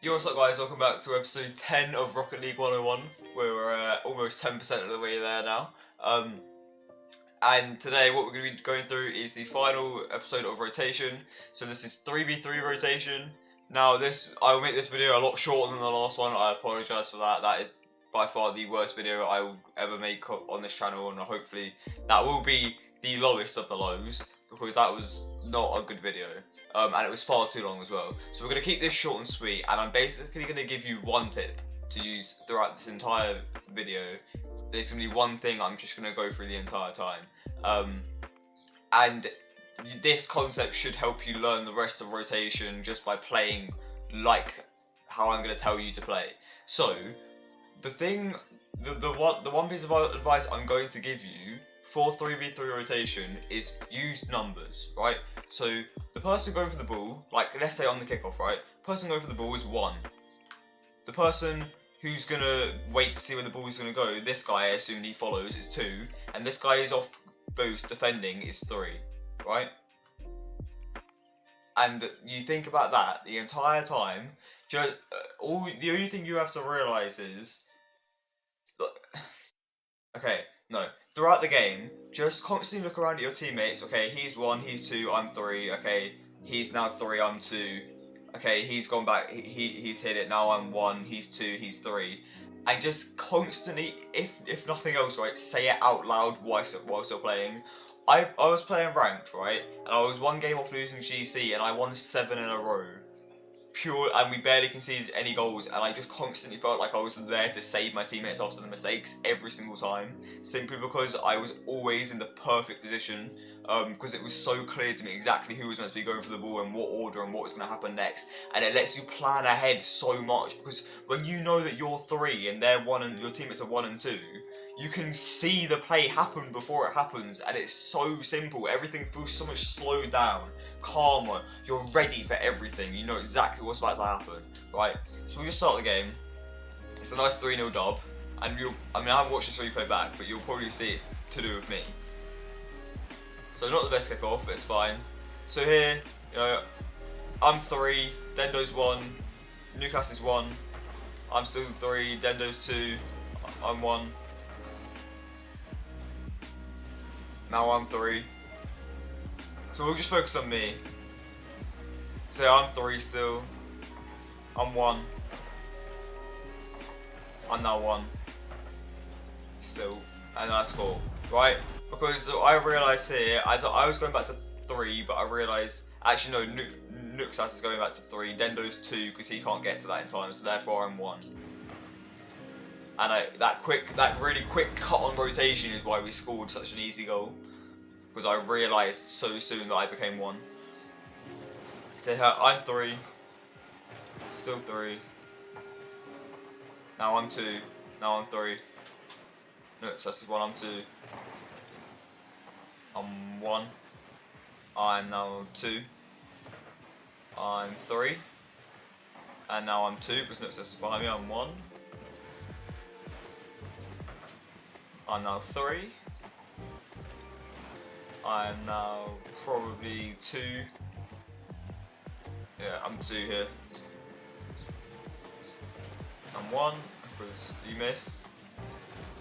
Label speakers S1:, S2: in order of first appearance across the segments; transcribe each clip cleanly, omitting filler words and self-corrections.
S1: Yo, what's up guys, welcome back to episode 10 of Rocket League 101. We're almost 10% of the way there now. And today what we're going to be going through is the final episode of rotation. So this is 3v3 rotation. Now I will make this video a lot shorter than the last one. I apologise for that. That is by far the worst video I will ever make on this channel, and hopefully that will be the lowest of the lows, because that was not a good video, and it was far too long as well. So we're going to keep this short and sweet, and I'm basically going to give you one tip to use throughout this entire video. There's going to be one thing I'm just going to go through the entire time, and this concept should help you learn the rest of rotation just by playing like how I'm going to tell you to play. So the one piece of advice I'm going to give you for 3v3 rotation is use numbers, right? So the person going for the ball, like let's say on the kickoff, right? The person going for the ball is 1. The person who's gonna wait to see where the ball is gonna go, this guy, I assume he follows, is 2, and this guy is off boost defending is 3, right? And you think about that the entire time. The only thing you have to realise is, throughout the game, just constantly look around at your teammates. Okay, he's 1, he's 2, I'm 3. Okay, he's now 3, I'm 2. Okay, he's gone back, he's hit it, now I'm 1, he's 2, he's 3. And just constantly, if nothing else, right, say it out loud while still playing. I was playing ranked, right, and I was 1 game off losing GC, and I won 7 in a row. And we barely conceded any goals, and I just constantly felt like I was there to save my teammates after the mistakes every single time, simply because I was always in the perfect position, because it was so clear to me exactly who was meant to be going for the ball and what order and what was going to happen next. And it lets you plan ahead so much, because when you know that you're 3 and they're 1 and your teammates are 1 and 2, you can see the play happen before it happens, and it's so simple. Everything feels so much slowed down, calmer. You're ready for everything. You know exactly what's about to happen, right? So we just start the game. It's a nice 3-0 dub, and I haven't watched this replay back, but you'll probably see it's to do with me. So not the best kickoff, but it's fine. So here, I'm 3, Dendo's 1, Newcastle's 1, I'm still 3, Dendo's 2, I'm 1. Now I'm 3. So we'll just focus on me. So I'm 3 still. I'm 1. I'm now 1. Still. And I score. Right? Because I realised here, as I was going back to 3, but I realised, actually no, Nuxas is going back to 3, Dendo's 2 because he can't get to that in time, so therefore I'm 1. And that really quick cut on rotation is why we scored such an easy goal, because I realised so soon that I became 1. So here, I'm 3, still 3, now I'm 2, now I'm 3, no, so that's 1, I'm 2, I'm 1, I'm now 2, I'm 3, and now I'm 2, because Nuxas is behind me, I'm 1, I'm now 3, I'm now probably 2, yeah, I'm 2 here, I'm 1, because you missed.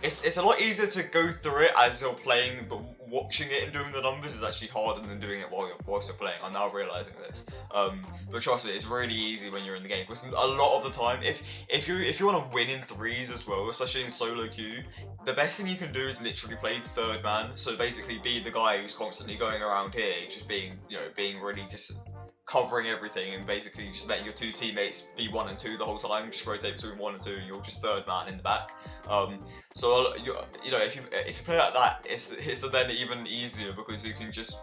S1: It's a lot easier to go through it as you're playing, but watching it and doing the numbers is actually harder than doing it whilst you're playing. I'm now realising this. But trust me, it's really easy when you're in the game, because a lot of the time, if you want to win in 3s as well, especially in solo queue, the best thing you can do is literally play 3rd man. So basically, be the guy who's constantly going around here, just being really just covering everything, and basically just letting your 2 teammates be 1 and 2 the whole time. Just rotate between 1 and 2, and you're just 3rd man in the back. So if you play like that, it's then even easier, because you can just,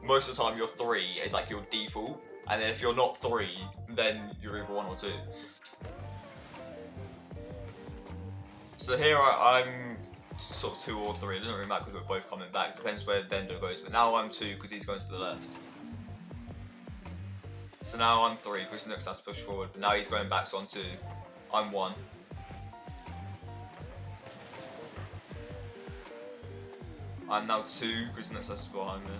S1: most of the time your 3 is like your default, and then if you're not 3, then you're either 1 or 2. So here I'm sort of 2 or 3. It doesn't really matter because we're both coming back. It depends where Dendo goes. But now I'm 2 because he's going to the left. So now I'm 3 because Nuxas pushed forward. But now he's going back, so I'm 2. I'm 1. I'm now 2 because Nuxas is behind me.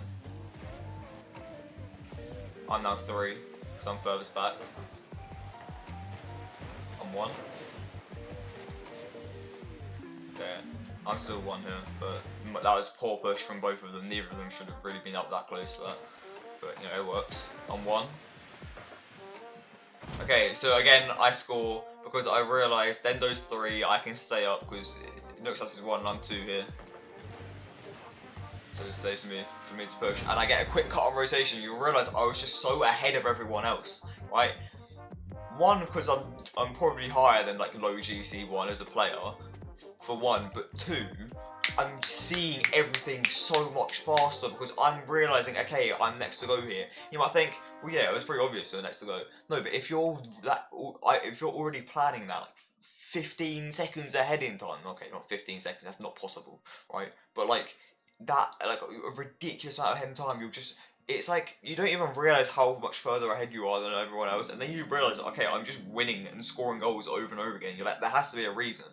S1: I'm now 3 because I'm furthest back. 1. Okay, I'm still 1 here, but that was poor push from both of them. Neither of them should have really been up that close for that. But, you know, it works. I'm 1. Okay, so again, I score because I realised Dendo's 3, I can stay up because Nuxas is 1 and I'm 2 here. So it saves me for me to push. And I get a quick cut on rotation. You realise I was just so ahead of everyone else, right? 1, because I'm probably higher than like low GC1 as a player, for 1, but 2, I'm seeing everything so much faster because I'm realising, okay, I'm next to go here. You might think, well, yeah, it was pretty obvious you're next to go. No, but if you're already planning that, like 15 seconds ahead in time, okay, not 15 seconds, that's not possible, right? But like that, like a ridiculous amount ahead in time, it's like you don't even realise how much further ahead you are than everyone else, and then you realise, okay, I'm just winning and scoring goals over and over again. You're like, there has to be a reason,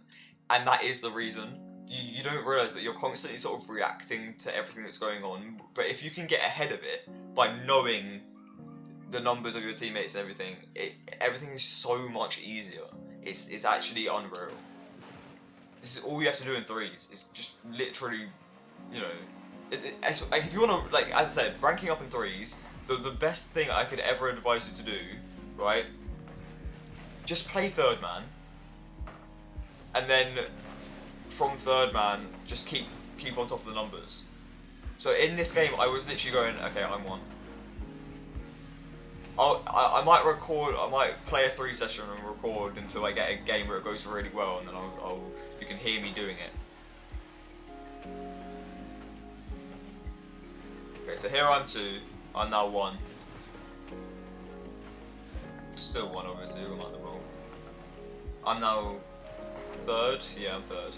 S1: and that is the reason. You don't realise, but you're constantly sort of reacting to everything that's going on. But if you can get ahead of it by knowing the numbers of your teammates and everything, everything is so much easier. It's actually unreal. This is all you have to do in threes. It's just literally, you know, like if you want to, like as I said, ranking up in threes, the best thing I could ever advise you to do, right? Just play third man, and then from third man, just keep on top of the numbers. So in this game, I was literally going, okay, I'm 1. I might record, I might play a 3 session and record until I get a game where it goes really well, and then you can hear me doing it. Okay, so here I'm 2, I'm now 1. Still 1 obviously, I'm at the ball. I'm now 3rd, yeah, I'm 3rd.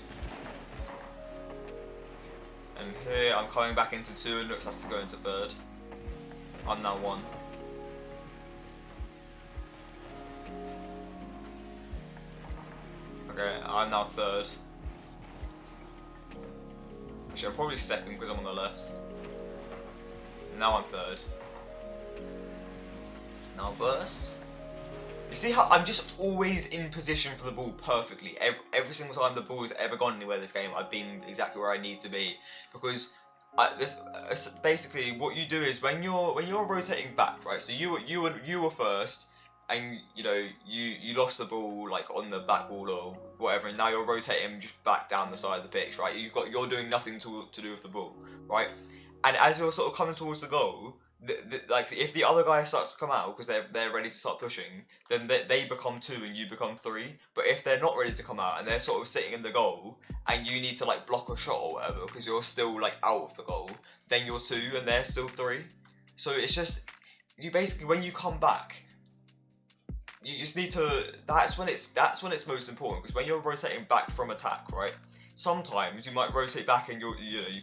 S1: And here I'm coming back into 2 and Nux has to go into 3rd. I'm now 1. Okay, I'm now 3rd. Actually, I'm probably 2nd because I'm on the left. Now I'm 3rd. Now 1st. You see how I'm just always in position for the ball perfectly. Every single time the ball has ever gone anywhere this game, I've been exactly where I need to be. Because basically what you do is when you're rotating back, right? So you were first, and you know you lost the ball like on the back wall or whatever, and now you're rotating just back down the side of the pitch, right? You're doing nothing to do with the ball, right? And as you're sort of coming towards the goal, like if the other guy starts to come out because they're ready to start pushing, then they become 2 and you become 3. But if they're not ready to come out and they're sort of sitting in the goal and you need to like block a shot or whatever because you're still like out of the goal, then you're 2 and they're still 3. So it's just, you basically, when you come back, you just need to, that's when it's most important, because when you're rotating back from attack, right? Sometimes you might rotate back and you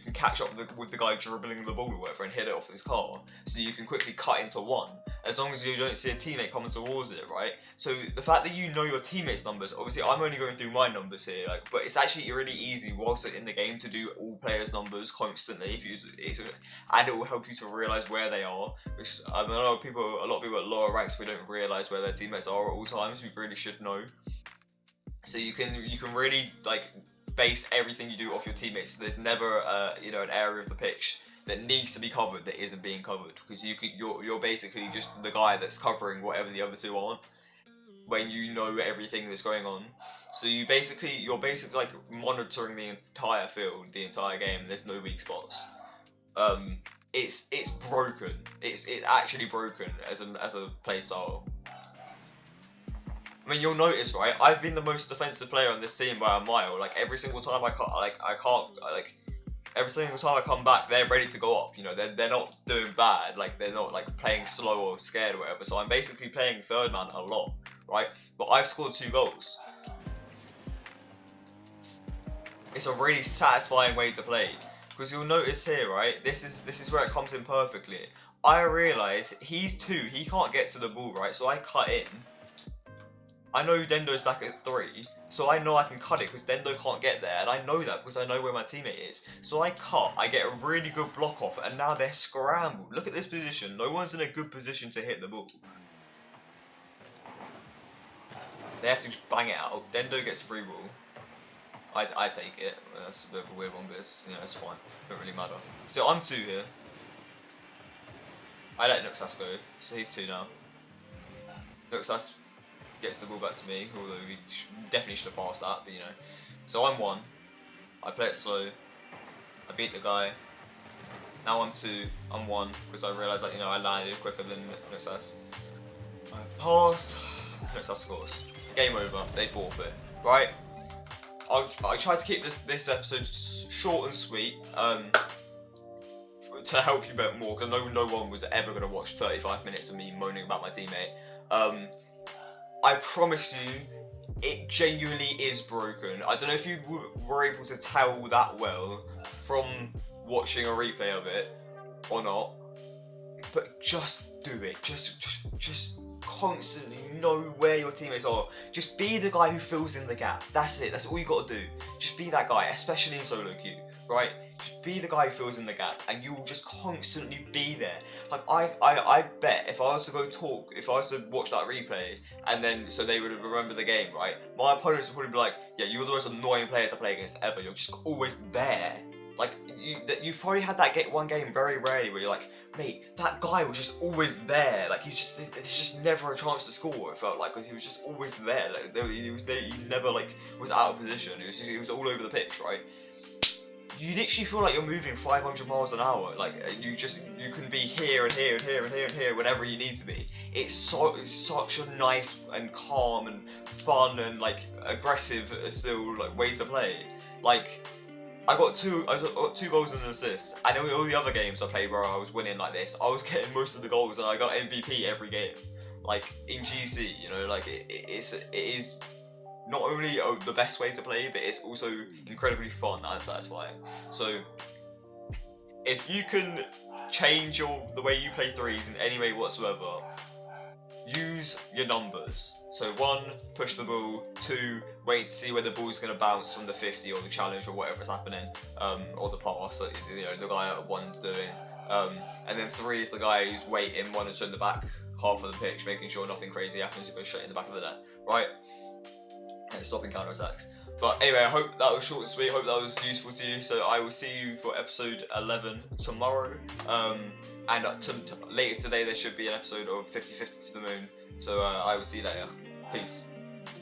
S1: can catch up with the guy dribbling the ball or whatever and hit it off his car, so you can quickly cut into 1, as long as you don't see a teammate coming towards it, right? So the fact that you know your teammates' numbers, obviously I'm only going through my numbers here, like, but it's actually really easy whilst in the game to do all players' numbers constantly, and it will help you to realise where they are, which I mean, a lot of people at lower ranks, we don't realise where their teammates are at all times. We really should know. So you can really like base everything you do off your teammates. So there's never an area of the pitch that needs to be covered that isn't being covered, because you're basically just the guy that's covering whatever the other 2 aren't, when you know everything that's going on. So you're basically like monitoring the entire field, the entire game. There's no weak spots. It's broken. It's actually broken as a play style. I mean, you'll notice, right? I've been the most defensive player on this team by a mile. Like every single time every single time I come back, they're ready to go up. You know, they're not doing bad. Like they're not like playing slow or scared or whatever. So I'm basically playing third man a lot, right? But I've scored 2 goals. It's a really satisfying way to play, because you'll notice here, right? This is where it comes in perfectly. I realise he's 2. He can't get to the ball, right? So I cut in. I know Dendo's back at 3, so I know I can cut it because Dendo can't get there, and I know that because I know where my teammate is. So I cut, I get a really good block off, and now they're scrambled. Look at this position, no one's in a good position to hit the ball. They have to just bang it out. Dendo gets free ball. I take it. That's a bit of a weird one, but it's, you know, it's fine. Don't really matter. So I'm 2 here. I let Nuxas go, so he's 2 now. Nuxas gets the ball back to me, although we definitely should have passed that, but you know. So I'm 1. I play it slow. I beat the guy. Now I'm 2. I'm 1 because I realised that, you know, I landed quicker than Nuxas. I pass. Nuxas scores. Game over. They forfeit. Right. I tried to keep this episode short and sweet. To help you bet more, because no one was ever going to watch 35 minutes of me moaning about my teammate. I promise you, it genuinely is broken. I don't know if you were able to tell that well from watching a replay of it or not, but just do it. Just constantly know where your teammates are. Just be the guy who fills in the gap. That's it. That's all you got to do. Just be that guy, especially in solo queue, right? Just be the guy who fills in the gap, and you will just constantly be there. Like I bet if I was to go talk, if I was to watch that replay, and then so they would remember the game, right? My opponents would probably be like, yeah, you're the most annoying player to play against ever. You're just always there. Like you've probably had that one game very rarely where you're like, mate, that guy was just always there. Like there's just never a chance to score. It felt like because he was just always there. Like he never like was out of position. He was all over the pitch, right? You literally feel like you're moving 500 miles an hour. Like you can be here and here and here and here and here whenever you need to be. It's such a nice and calm and fun and like aggressive still like way to play. Like. I got two goals and an assist, and all the other games I played where I was winning like this, I was getting most of the goals and I got MVP every game. Like in GC, you know, like it is not only the best way to play, but it's also incredibly fun and satisfying. So if you can change the way you play threes in any way whatsoever, use your numbers. So 1, push the ball. 2, wait to see where the ball's going to bounce from the 50 or the challenge or whatever's happening, or the pass that you know the guy at 1's doing. And then 3 is the guy who's waiting, monitoring the back half of the pitch, making sure nothing crazy happens to go straight in the back of the net, right? And stopping counter attacks. But anyway, I hope that was short and sweet. I hope that was useful to you. So I will see you for episode 11 tomorrow. And later today there should be an episode of 50-50 to the Moon. So I will see you later. Peace.